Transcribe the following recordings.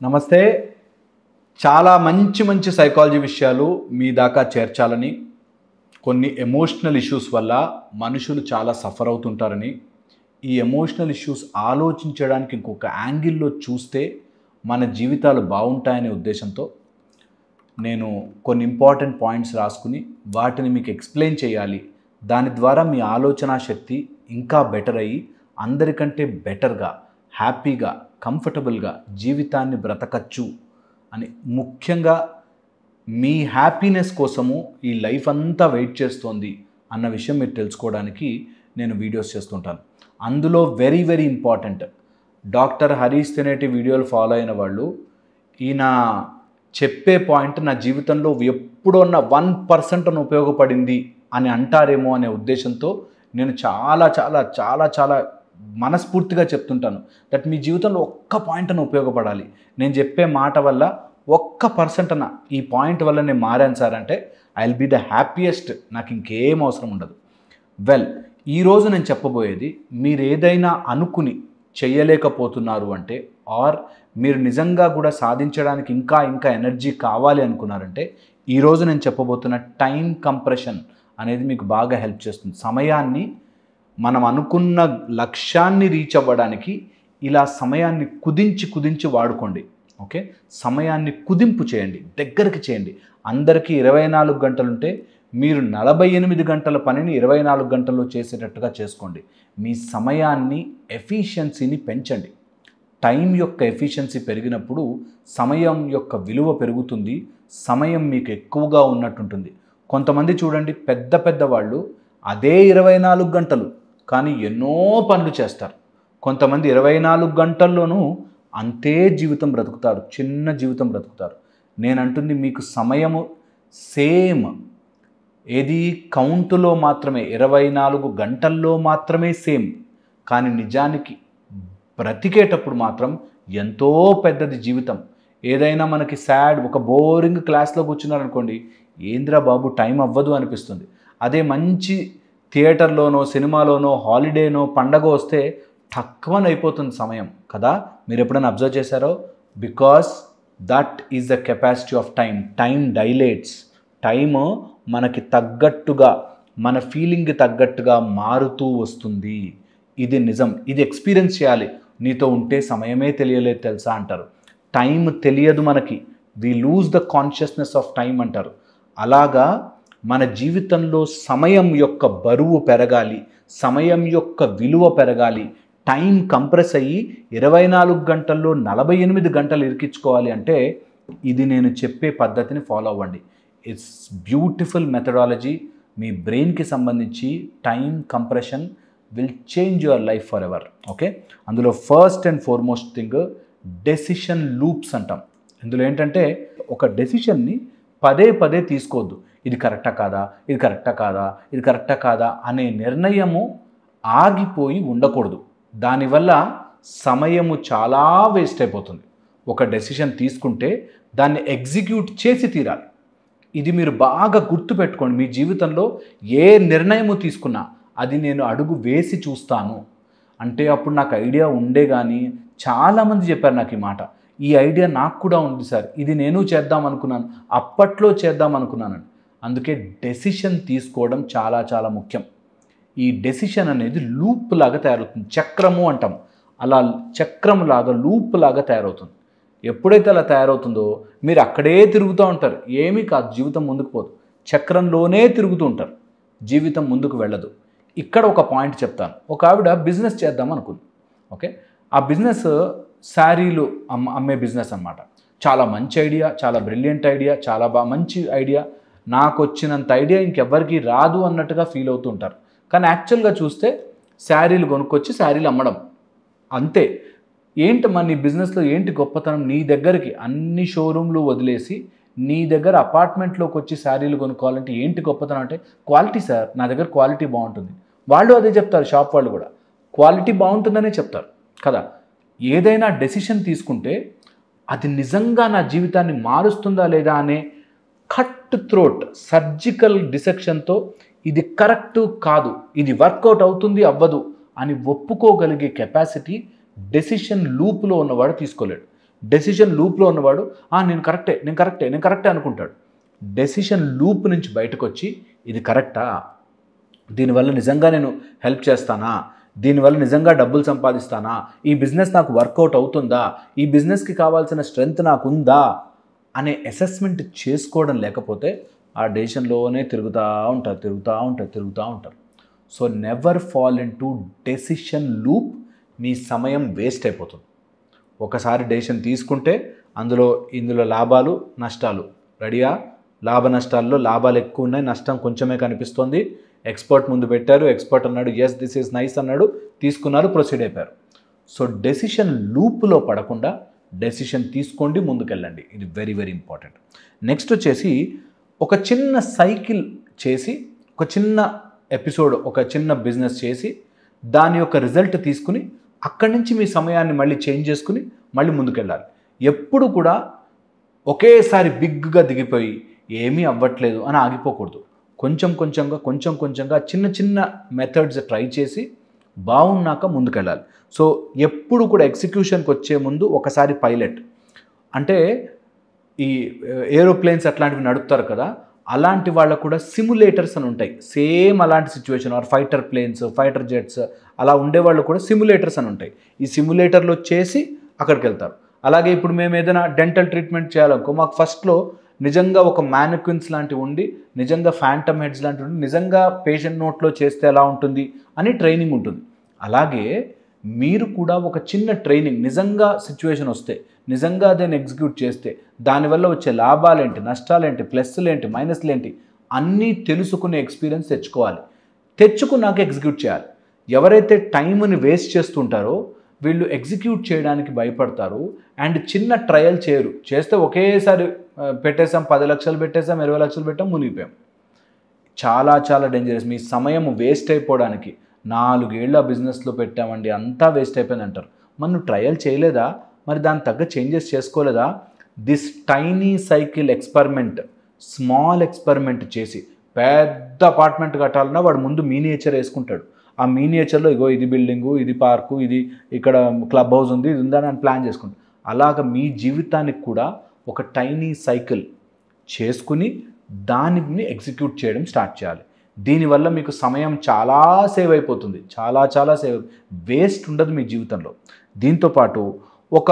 నమస్తే. చాలా మంచి మంచి సైకాలజీ విషయాలు మీ దాకా చేర్చాలని, కొన్ని ఎమోషనల్ ఇష్యూస్ వల్ల మనుషులు చాలా సఫర్ అవుతుంటారని, ఈ ఎమోషనల్ ఇష్యూస్ ఆలోచించడానికి ఇంకొక యాంగిల్లో చూస్తే మన జీవితాలు బాగుంటాయనే ఉద్దేశంతో నేను కొన్ని ఇంపార్టెంట్ పాయింట్స్ రాసుకుని వాటిని మీకు ఎక్స్ప్లెయిన్ చేయాలి. దాని ద్వారా మీ ఆలోచన శక్తి ఇంకా బెటర్ అయ్యి అందరికంటే బెటర్గా, హ్యాపీగా, కంఫర్టబుల్గా జీవితాన్ని బ్రతకచ్చు అని, ముఖ్యంగా మీ హ్యాపీనెస్ కోసము ఈ లైఫ్ అంతా వెయిట్ చేస్తోంది అన్న విషయం మీరు తెలుసుకోవడానికి నేను వీడియోస్ చేస్తుంటాను. అందులో very very important, doctor Harish Teneti వీడియోలు ఫాలో అయిన వాళ్ళు ఈయన చెప్పే పాయింట్ నా జీవితంలో ఎప్పుడన్నా 1% ఉపయోగపడింది అని అంటారేమో అనే ఉద్దేశంతో నేను చాలా చాలా చాలా చాలా మనస్ఫూర్తిగా చెప్తుంటాను. దట్ మీ జీవితంలో ఒక్క పాయింట్ అని ఉపయోగపడాలి. నేను చెప్పే మాట వల్ల 1% అన్న ఈ పాయింట్ వల్ల నేను మారాను సార్ అంటే I will be the happiest. నాకు ఇంకేం అవసరం ఉండదు. వెల్, ఈరోజు నేను చెప్పబోయేది, మీరు ఏదైనా అనుకుని చేయలేకపోతున్నారు అంటే, ఆర్ మీరు నిజంగా కూడా సాధించడానికి ఇంకా ఇంకా ఎనర్జీ కావాలి అనుకున్నారంటే, ఈరోజు నేను చెప్పబోతున్న టైం కంప్రెషన్ అనేది మీకు బాగా హెల్ప్ చేస్తుంది. సమయాన్ని, మనం అనుకున్న లక్ష్యాన్ని రీచ్ అవ్వడానికి ఇలా సమయాన్ని కుదించి వాడుకోండి. ఓకే, సమయాన్ని కుదింపు చేయండి, దగ్గరికి చేయండి. అందరికీ 24 గంటలుంటే మీరు 48 గంటల పనిని 24 గంటల్లో చేసేటట్టుగా చేసుకోండి. మీ సమయాన్ని, ఎఫిషియన్సీని పెంచండి. టైం యొక్క ఎఫిషియన్సీ పెరిగినప్పుడు సమయం యొక్క విలువ పెరుగుతుంది. సమయం మీకు ఎక్కువగా ఉన్నట్టుంటుంది. కొంతమంది చూడండి, పెద్ద పెద్ద వాళ్ళు అదే 24 గంటలు కానీ ఎన్నో పనులు చేస్తారు. కొంతమంది 24 గంటల్లోనూ అంతే జీవితం బ్రతుకుతారు, చిన్న జీవితం బ్రతుకుతారు. నేను అంటుంది మీకు సమయము సేమ్, ఏది కౌంటులో మాత్రమే 24 గంటల్లో మాత్రమే సేమ్, కానీ నిజానికి బ్రతికేటప్పుడు మాత్రం ఎంతో పెద్దది జీవితం. ఏదైనా మనకి సాడ్, ఒక బోరింగ్ క్లాస్లో కూర్చున్నారనుకోండి, ఏంద్రా బాబు టైం అవ్వదు అనిపిస్తుంది. అదే మంచి థియేటర్లోనో, సినిమాలోనో, హాలిడేనో, పండగ వస్తే టక్కువని అయిపోతుంది సమయం కదా. మీరు ఎప్పుడైనా అబ్జర్వ్ చేశారో? Because that is the capacity of time. Time dilates. Time మనకి తగ్గట్టుగా, మన ఫీలింగ్కి తగ్గట్టుగా మారుతూ వస్తుంది. ఇది నిజం. ఇది ఎక్స్పీరియన్స్ చేయాలి. నీతో ఉంటే సమయమే తెలియలేదు తెలుసా అంటారు. టైం తెలియదు మనకి. We lose the consciousness of time అంటారు. అలాగా మన జీవితంలో సమయం యొక్క బరువు పెరగాలి, సమయం యొక్క విలువ పెరగాలి. టైం కంప్రెస్ అయ్యి 24 గంటల్లో 48 గంటలు ఇరికించుకోవాలి అంటే ఇది నేను చెప్పే పద్ధతిని ఫాలో అవ్వండి. It's beautiful methodology. మీ బ్రెయిన్కి సంబంధించి time compression will change your life forever. Okay, అందులో first and foremost thing decision loops అంటాం. ఇందులో ఏంటంటే, ఒక డెసిషన్ని పదే పదే తీసుకోవద్దు. ఇది కరెక్టా కాదా, ఇది కరెక్టా కాదా, ఇది కరెక్టా కాదా అనే నిర్ణయము ఆగిపోయి ఉండకూడదు. దానివల్ల సమయము చాలా వేస్ట్ అయిపోతుంది. ఒక డెసిషన్ తీసుకుంటే దాన్ని ఎగ్జిక్యూట్ చేసి తీరాలి. ఇది మీరు బాగా గుర్తుపెట్టుకోండి. మీ జీవితంలో ఏ నిర్ణయము తీసుకున్నా అది నేను అడుగు వేసి చూస్తాను అంటే, అప్పుడు నాకు ఐడియా ఉండే, కానీ చాలామంది చెప్పారు నాకు ఈ మాట, ఈ ఐడియా నాకు కూడా ఉంది సార్, ఇది నేను చేద్దాం అనుకున్నాను, అప్పట్లో చేద్దాం అనుకున్నాను. అందుకే డెసిషన్ తీసుకోవడం చాలా చాలా ముఖ్యం. ఈ డెసిషన్ అనేది లూప్ లాగా తయారవుతుంది. చక్రము అంటాం, అలా చక్రం లాగా, లూప్ లాగా తయారవుతుంది. ఎప్పుడైతే అలా తయారవుతుందో మీరు అక్కడే తిరుగుతూ ఉంటారు. ఏమీ కాదు, జీవితం ముందుకు పోదు. చక్రంలోనే తిరుగుతూ ఉంటారు, జీవితం ముందుకు వెళ్ళదు. ఇక్కడ ఒక పాయింట్ చెప్తాను. ఒక ఆవిడ బిజినెస్ చేద్దాం అనుకుంది. ఓకే, ఆ బిజినెస్ శారీలు అమ్మే బిజినెస్ అన్నమాట. చాలా మంచి ఐడియా, చాలా బ్రిలియంట్ ఐడియా, చాలా మంచి ఐడియా. నాకు వచ్చినంత ఐడియా ఇంకెవ్వరికి రాదు అన్నట్టుగా ఫీల్ అవుతూ ఉంటారు. కానీ యాక్చువల్గా చూస్తే శారీలు కొనుక్కొచ్చి శారీలు అమ్మడం అంతే. ఏంటి మన నీ బిజినెస్లో ఏంటి గొప్పతనం? నీ దగ్గరికి అన్ని షోరూమ్లు వదిలేసి నీ దగ్గర అపార్ట్మెంట్లోకి వచ్చి శారీలు కొనుక్కోవాలంటే ఏంటి గొప్పతనం అంటే, క్వాలిటీ సార్, నా దగ్గర క్వాలిటీ బాగుంటుంది. వాళ్ళు అదే చెప్తారు, షాప్ వాళ్ళు కూడా క్వాలిటీ బాగుంటుందనే చెప్తారు కదా. ఏదైనా డెసిషన్ తీసుకుంటే అది నిజంగా నా జీవితాన్ని మారుస్తుందా లేదా అనే కట్ థ్రోట్ సర్జికల్ డిసెక్షన్తో ఇది కరెక్టు కాదు, ఇది వర్కౌట్ అవుతుంది అవ్వదు అని ఒప్పుకోగలిగే కెపాసిటీ డెసిషన్ లూప్లో ఉన్నవాడు తీసుకోలేడు. డెసిషన్ లూప్లో ఉన్నవాడు నేను కరెక్టే అనుకుంటాడు. డెసిషన్ లూప్ నుంచి బయటకు వచ్చి ఇది కరెక్టా, దీనివల్ల నిజంగా నేను హెల్ప్ చేస్తానా, దీనివల్ల నిజంగా డబ్బులు సంపాదిస్తానా, ఈ బిజినెస్ నాకు వర్కౌట్ అవుతుందా, ఈ బిజినెస్కి కావాల్సిన స్ట్రెంగ్త్ నాకు ఉందా అనే అసెస్మెంట్ చేసుకోవడం లేకపోతే ఆ డెసిషన్లోనే తిరుగుతూ ఉంటారు. So never fall into decision loop. మీ సమయం వేస్ట్ అయిపోతుంది. ఒకసారి డెసిషన్ తీసుకుంటే ఇందులో లాభాలు నష్టాలు రెడీయా. లాభ నష్టాల్లో లాభాలు ఎక్కువ ఉన్నాయి, నష్టం కొంచెమే కనిపిస్తుంది. ఎక్స్పర్ట్ ముందు పెట్టారు, ఎక్స్పర్ట్ అన్నాడు ఎస్ దిస్ ఈజ్ నైస్ అన్నాడు, తీసుకున్నారు, ప్రొసీడ్ అయిపోయారు. సో డెసిషన్ లూప్లో పడకుండా డెసిషన్ తీసుకోండి, ముందుకెళ్ళండి. ఇది వెరీ వెరీ ఇంపార్టెంట్. నెక్స్ట్ వచ్చేసి ఒక చిన్న సైకిల్ చేసి, ఒక చిన్న ఎపిసోడ్, ఒక చిన్న బిజినెస్ చేసి దాని యొక్క రిజల్ట్ తీసుకుని అక్కడి నుంచి మీ సమయాన్ని మళ్ళీ చేంజ్ చేసుకుని మళ్ళీ ముందుకెళ్ళాలి. ఎప్పుడు కూడా ఒకేసారి బిగ్గా దిగిపోయి ఏమీ అవ్వట్లేదు అని ఆగిపోకూడదు. కొంచెం కొంచెంగా చిన్న చిన్న మెథడ్స్ ట్రై చేసి బాగున్నాక ముందుకెళ్ళాలి. సో ఎప్పుడు కూడా ఎగ్జిక్యూషన్కి వచ్చే ముందు ఒకసారి పైలట్ అంటే ఈ ఏరోప్లేన్స్ అట్లాంటివి నడుపుతారు కదా, అలాంటి వాళ్ళకు కూడా సిమ్యులేటర్స్ అని ఉంటాయి. సేమ్ అలాంటి situation or fighter planes, fighter jets అలా ఉండేవాళ్ళు కూడా సిమ్యులేటర్స్ అని ఉంటాయి. ఈ సిమ్యులేటర్లో చేసి అక్కడికి వెళ్తారు. అలాగే ఇప్పుడు మేము ఏదైనా డెంటల్ ట్రీట్మెంట్ చేయాలనుకో, మాకు ఫస్ట్లో నిజంగా ఒక మ్యానిక్విన్స్ లాంటివి ఉండి, నిజంగా ఫ్యాంటమ్ హెడ్స్ లాంటివి ఉండి, నిజంగా పేషెంట్ నోట్లో చేస్తే ఎలా ఉంటుంది అని ట్రైనింగ్ ఉంటుంది. అలాగే మీరు కూడా ఒక చిన్న ట్రైనింగ్, నిజంగా సిచ్యువేషన్ వస్తే నిజంగా దాన్ని ఎగ్జిక్యూట్ చేస్తే దానివల్ల వచ్చే లాభాలేంటి, నష్టాలేంటి, ప్లస్లేంటి, మైనస్లేంటి అన్నీ తెలుసుకునే ఎక్స్పీరియన్స్ తెచ్చుకోవాలి. తెచ్చుకున్నాక ఎగ్జిక్యూట్ చేయాలి. ఎవరైతే టైంని వేస్ట్ చేస్తుంటారో వీళ్ళు ఎగ్జిక్యూట్ చేయడానికి భయపడతారు అండ్ చిన్న ట్రయల్ చేయరు. చేస్తే ఒకేసారి పెట్టేసాం, 10 లక్షలు పెట్టేసాం, 20 లక్షలు పెట్టాం, మునిగిపోయాం. చాలా చాలా డేంజరస్. మీ సమయం వేస్ట్ అయిపోవడానికి 4 ఏళ్ళ బిజినెస్లో పెట్టామండి, అంతా వేస్ట్ అయిపోయింది అంటారు. మనం ట్రయల్ చేయలేదా, మరి దాని తగ్గ చేంజెస్ చేసుకోలేదా? This tiny cycle experiment, small experiment చేసి పెద్ద అపార్ట్మెంట్ కట్టాలన్నా వాడు ముందు మినియేచర్ వేసుకుంటాడు. ఆ మినియేచర్లో ఇగో ఇది బిల్డింగు, ఇది పార్కు, ఇది ఇక్కడ క్లబ్ హౌస్ ఉంది, ఇది ఉందని అని ప్లాన్ చేసుకుంటాడు. అలాగ మీ జీవితానికి కూడా ఒక టైనీ సైకిల్ చేసుకుని దానిని ఎగ్జిక్యూట్ చేయడం స్టార్ట్ చేయాలి. దీనివల్ల మీకు సమయం చాలా సేవ్ అయిపోతుంది, చాలా సేవ్, వేస్ట్ ఉండదు మీ జీవితంలో. దీంతోపాటు ఒక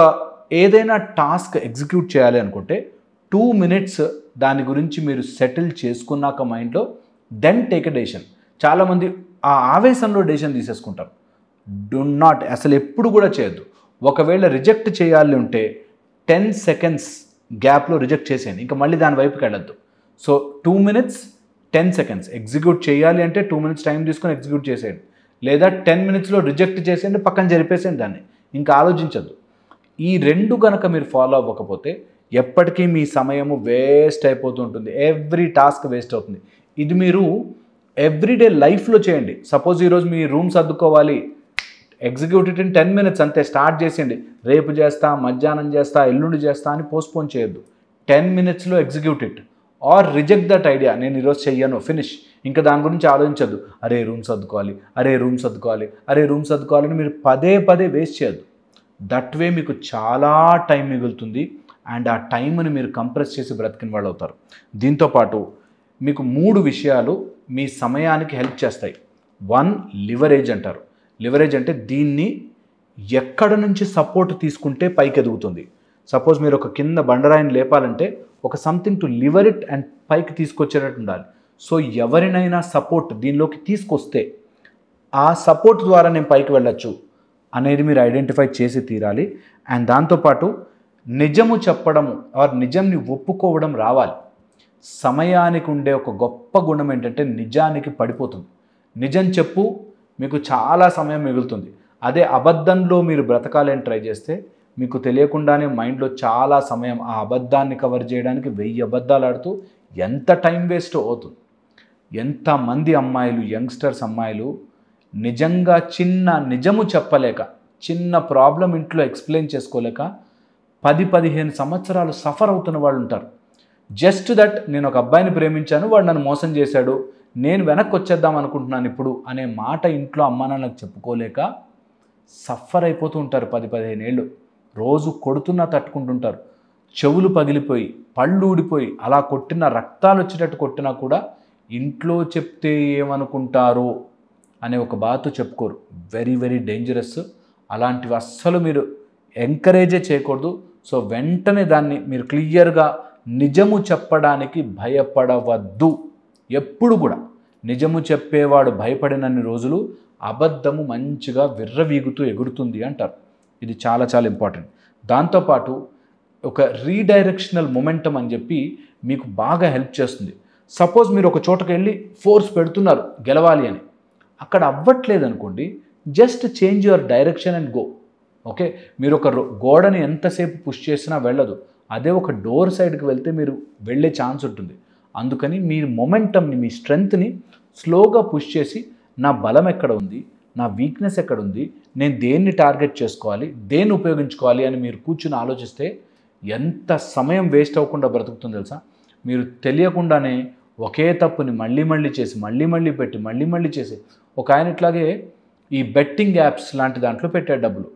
ఏదైనా టాస్క్ ఎగ్జిక్యూట్ చేయాలి అనుకుంటే 2 minutes దాని గురించి మీరు సెటిల్ చేసుకున్నాక మైండ్లో దెన్ టేక్ ఎ డెసిషన్. చాలామంది ఆ ఆవేశంలో డెసిషన్ తీసేసుకుంటారు. డు నాట్, అసలు ఎప్పుడు కూడా చేయొద్దు. ఒకవేళ రిజెక్ట్ చేయాలి ఉంటే 10 seconds గ్యాప్లో రిజెక్ట్ చేసేయండి, ఇంకా మళ్ళీ దాని వైపుకి వెళ్ళొద్దు. సో 2 minutes 10 seconds ఎగ్జిక్యూట్ చేయాలి అంటే 2 minutes టైం తీసుకొని ఎగ్జిక్యూట్ చేసేయండి, లేదా 10 minutesలో రిజెక్ట్ చేసేయండి, పక్కన జరిపేసేయండి దాన్ని, ఇంకా ఆలోచించద్దు. ఈ 2 కనుక మీరు ఫాలో అవ్వకపోతే ఎప్పటికీ మీ సమయము వేస్ట్ అయిపోతూ ఉంటుంది. ఎవ్రీ టాస్క్ వేస్ట్ అవుతుంది. ఇది మీరు ఎవ్రీడే లైఫ్లో చేయండి. సపోజ్ ఈరోజు మీ రూమ్ సర్దుకోవాలి, ఎగ్జిక్యూట్ ఇట్ ఇన్ 10 minutes అంతే, స్టార్ట్ చేసేయండి. రేపు చేస్తా, మధ్యాహ్నం చేస్తా, ఎల్లుండి చేస్తా అని పోస్ట్పోన్ చేయొద్దు. 10 minutesలో execute it or reject that idea. నేను ఈరోజు చెయ్యను, ఫినిష్. ఇంకా దాని గురించి ఆలోచించద్దు. అరే రూమ్ సర్దుకోవాలి అని మీరు పదే వేస్ట్ చేయొద్దు. దట్ వే మీకు చాలా టైం మిగులుతుంది అండ్ ఆ టైంని మీరు కంప్రెస్ చేసి బ్రతికిన వాళ్ళు అవుతారు. దీంతోపాటు మీకు 3 విషయాలు మీ సమయానికి హెల్ప్ చేస్తాయి. 1 లివరేజ్ అంటారు. లివరేజ్ అంటే దీన్ని ఎక్కడ నుంచి సపోర్ట్ తీసుకుంటే పైకి ఎదుగుతుంది. సపోజ్ మీరు ఒక కింద బండరాయిని లేపాలంటే ఒక something to liver it and పైకి తీసుకొచ్చేటట్టు ఉండాలి. సో ఎవరినైనా సపోర్ట్ దీనిలోకి తీసుకొస్తే ఆ సపోర్ట్ ద్వారా నేను పైకి వెళ్ళొచ్చు అనేది మీరు ఐడెంటిఫై చేసి తీరాలి. అండ్ దాంతోపాటు నిజము చెప్పడము ఆర్ నిజంని ఒప్పుకోవడం రావాలి. సమయానికి ఉండే ఒక గొప్ప గుణం ఏంటంటే నిజానికి పడిపోతుంది. నిజం చెప్పు, మీకు చాలా సమయం మిగులుతుంది. అదే అబద్ధంలో మీరు బ్రతకాలని ట్రై చేస్తే మీకు తెలియకుండానే మైండ్లో చాలా సమయం ఆ అబద్ధాన్ని కవర్ చేయడానికి 1000 అబద్ధాలు ఆడుతూ ఎంత టైం వేస్ట్ అవుతుంది. ఎంతమంది అమ్మాయిలు, యంగ్స్టర్స్ అమ్మాయిలు నిజంగా నిజము చెప్పలేక, చిన్న ప్రాబ్లం ఇంట్లో ఎక్స్ప్లెయిన్ చేసుకోలేక 10-15 సంవత్సరాలు సఫర్ అవుతున్న వాళ్ళు ఉంటారు. జస్ట్ దట్ నేను ఒక అబ్బాయిని ప్రేమించాను, వాడు నన్ను మోసం చేశాడు, నేను వెనక్కి వచ్చేద్దాం అనుకుంటున్నాను ఇప్పుడు అనే మాట ఇంట్లో అమ్మా నాన్నలకు చెప్పుకోలేక సఫర్ అయిపోతూ ఉంటారు 10-15 ఏళ్ళు. రోజు కొడుతున్నా తట్టుకుంటుంటారు. చెవులు పగిలిపోయి పళ్ళు ఊడిపోయి అలా కొట్టిన రక్తాలు వచ్చేటట్టు కొట్టినా కూడా ఇంట్లో చెప్తే ఏమనుకుంటారో అనే ఒక బాధతో చెప్పుకోరు. Very very dangerous. అలాంటివి అస్సలు మీరు ఎంకరేజే చేయకూడదు. సో వెంటనే దాన్ని మీరు క్లియర్గా నిజము చెప్పడానికి భయపడవద్దు. ఎప్పుడు కూడా నిజము చెప్పేవాడు భయపడినన్ని రోజులు అబద్ధము మంచిగా విర్రవీగుతూ ఎగురుతుంది అంటారు. ఇది చాలా చాలా ఇంపార్టెంట్. దాంతోపాటు ఒక రీడైరెక్షనల్ మొమెంటం అని చెప్పి మీకు బాగా హెల్ప్ చేస్తుంది. సపోజ్ మీరు ఒక చోటకి వెళ్ళి ఫోర్స్ పెడుతున్నారు గెలవాలి అని, అక్కడ అవ్వట్లేదు అనుకోండి, just change your direction and go. Okay, మీరు ఒక గోడని ఎంతసేపు పుష్ చేసినా వెళ్ళదు. అదే ఒక డోర్ సైడ్కి వెళ్తే మీరు వెళ్ళే ఛాన్స్ ఉంటుంది. అందుకని మీ మొమెంటమ్ని, మీ స్ట్రెంగ్త్ని స్లోగా పుష్ చేసి నా బలం ఎక్కడ ఉంది, నా వీక్నెస్ ఎక్కడ ఉంది, నేను దేన్ని టార్గెట్ చేసుకోవాలి, దేన్ని ఉపయోగించుకోవాలి అని మీరు కూర్చుని ఆలోచిస్తే ఎంత సమయం వేస్ట్ అవ్వకుండా బ్రతుకుతుందో తెలుసా. మీరు తెలియకుండానే ఒకే తప్పుని మళ్ళీ మళ్ళీ చేసి మళ్ళీ పెట్టి మళ్ళీ చేసి, ఒక ఆయన ఇట్లాగే ఈ బెట్టింగ్ యాప్స్ లాంటి దాంట్లో పెట్టాడు డబ్బులు.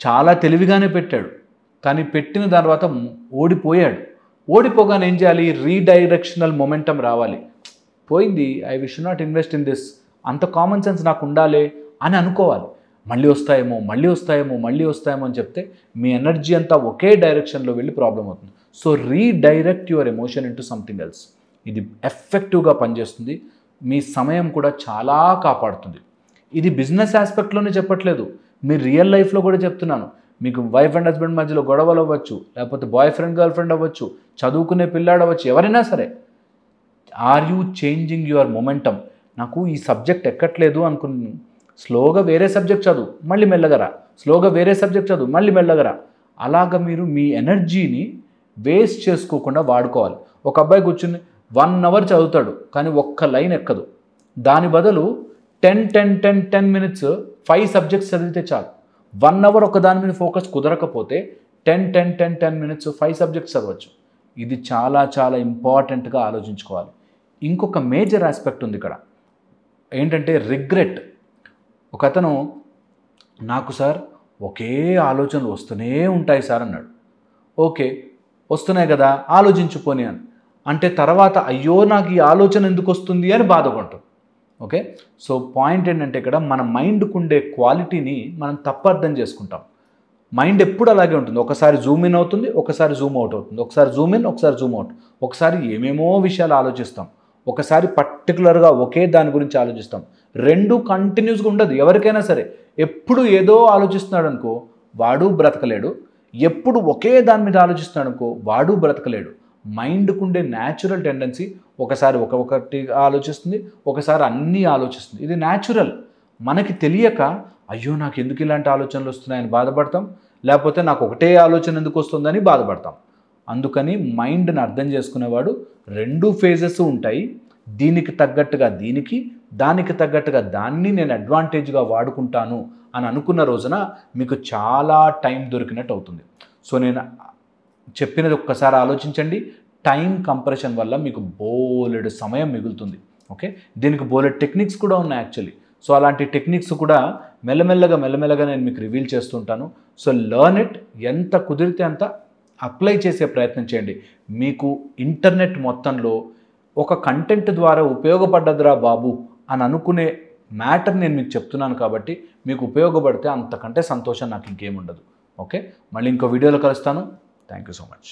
చాలా తెలివిగానే పెట్టాడు, కానీ పెట్టిన తర్వాత ఓడిపోయాడు. ఓడిపోగానే ఏం చేయాలి? రీడైరెక్షనల్ మొమెంటం రావాలి. పోయింది, I wish not invest in this, అంత కామన్ సెన్స్ నాకు ఉండాలి అని అనుకోవాలి. మళ్ళీ వస్తాయేమో అని చెప్తే మీ ఎనర్జీ అంతా ఒకే డైరెక్షన్లో వెళ్ళి ప్రాబ్లం అవుతుంది. So redirect your emotion into something else. ఇది ఎఫెక్టివ్గా పనిచేస్తుంది. మీ సమయం కూడా చాలా కాపాడుతుంది. ఇది బిజినెస్ ఆస్పెక్ట్లోనే చెప్పట్లేదు, మీ రియల్ లైఫ్లో కూడా చెప్తున్నాను. మీకు వైఫ్ అండ్ హస్బెండ్ మధ్యలో గొడవలు అవ్వచ్చు, లేకపోతే బాయ్ ఫ్రెండ్ గర్ల్ ఫ్రెండ్ అవ్వచ్చు, చదువుకునే పిల్లాడు అవ్వచ్చు, ఎవరైనా సరే. Are you changing your momentum? నాకు ఈ సబ్జెక్ట్ ఎక్కట్లేదు అనుకున్నాను, స్లోగా వేరే సబ్జెక్ట్ చదువు, మళ్ళీ మెల్లగరా, స్లోగా వేరే సబ్జెక్ట్ చదువు, మళ్ళీ మెల్లగరా. అలాగ మీరు మీ ఎనర్జీని వేస్ట్ చేసుకోకుండా వాడుకోవాలి. ఒక అబ్బాయి కూర్చుని 1 hour చదువుతాడు, కానీ ఒక్క లైన్ ఎక్కదు. దాని బదులు 10 minutes 5 subjects చదివితే చాలు. 1 hour ఒక దాని మీద ఫోకస్ కుదరకపోతే 10 minutes 5 subjects చదవచ్చు. ఇది చాలా చాలా ఇంపార్టెంట్గా ఆలోచించుకోవాలి. ఇంకొక మేజర్ ఆస్పెక్ట్ ఉంది ఇక్కడ, ఏంటంటే రిగ్రెట్. ఒక అతను నాకు సార్ ఒకే ఆలోచనలు వస్తూనే ఉంటాయి సార్ అన్నాడు. ఓకే, వస్తున్నాయి కదా, ఆలోచించుకొని అని అంటే తర్వాత అయ్యో నాకు ఈ ఆలోచన ఎందుకు వస్తుంది అని బాధపడతాం. ఓకే, సో పాయింట్ ఏంటంటే ఇక్కడ మన మైండ్కు ఉండే క్వాలిటీని మనం తప్పు అర్థం చేసుకుంటాం. మైండ్ ఎప్పుడు అలాగే ఉంటుంది, ఒకసారి జూమ్ ఇన్ అవుతుంది, ఒకసారి జూమ్ అవుట్ అవుతుంది, ఒకసారి జూమ్ ఇన్, ఒకసారి జూమ్ అవుట్, ఒకసారి ఏమేమో విషయాలు ఆలోచిస్తాం, ఒకసారి పర్టికులర్గా ఒకే దాని గురించి ఆలోచిస్తాం. రెండు కంటిన్యూస్గా ఉండదు. ఎవరికైనా సరే ఎప్పుడు ఏదో ఆలోచిస్తున్నాడు అనుకో వాడు బ్రతకలేడు, ఎప్పుడు ఒకే దాని మీద ఆలోచిస్తున్నాడు అనుకో వాడు బ్రతకలేడు. మైండ్కు ఉండే న్యాచురల్ టెండెన్సీ ఒకసారి ఒకటి ఆలోచిస్తుంది, ఒకసారి అన్నీ ఆలోచిస్తుంది. ఇది న్యాచురల్. మనకి తెలియక అయ్యో నాకు ఎందుకు ఇలాంటి ఆలోచనలు వస్తున్నాయని బాధపడతాం, లేకపోతే నాకు ఒకటే ఆలోచన ఎందుకు వస్తుందని బాధపడతాం. అందుకని మైండ్ని అర్థం చేసుకునేవాడు 2 phases ఉంటాయి. దీనికి తగ్గట్టుగా దీనికి, దానికి తగ్గట్టుగా దాన్ని నేను అడ్వాంటేజ్గా వాడుకుంటాను అని అనుకున్న రోజున మీకు చాలా టైం దొరికినట్టు అవుతుంది. సో నేను చెప్పినది ఒక్కసారి ఆలోచించండి. టైం కంప్రెషన్ వల్ల మీకు బోలెడు సమయం మిగులుతుంది. ఓకే, దీనికి బోలెడు టెక్నిక్స్ కూడా ఉన్నాయి యాక్చువల్లీ. సో అలాంటి టెక్నిక్స్ కూడా మెల్లమెల్లగా నేను మీకు రివీల్ చేస్తుంటాను. So learn it. ఎంత కుదిరితే అంత అప్లై చేసే ప్రయత్నం చేయండి. మీకు ఇంటర్నెట్ మొత్తంలో ఒక కంటెంట్ ద్వారా ఉపయోగపడ్డదిరా బాబు అని అనుకునే మ్యాటర్ నేను మీకు చెప్తున్నాను కాబట్టి మీకు ఉపయోగపడితే అంతకంటే సంతోషం నాకు ఇంకేముండదు. ఓకే, మళ్ళీ ఇంకో వీడియోలో కలుస్తాను. Thank you so much.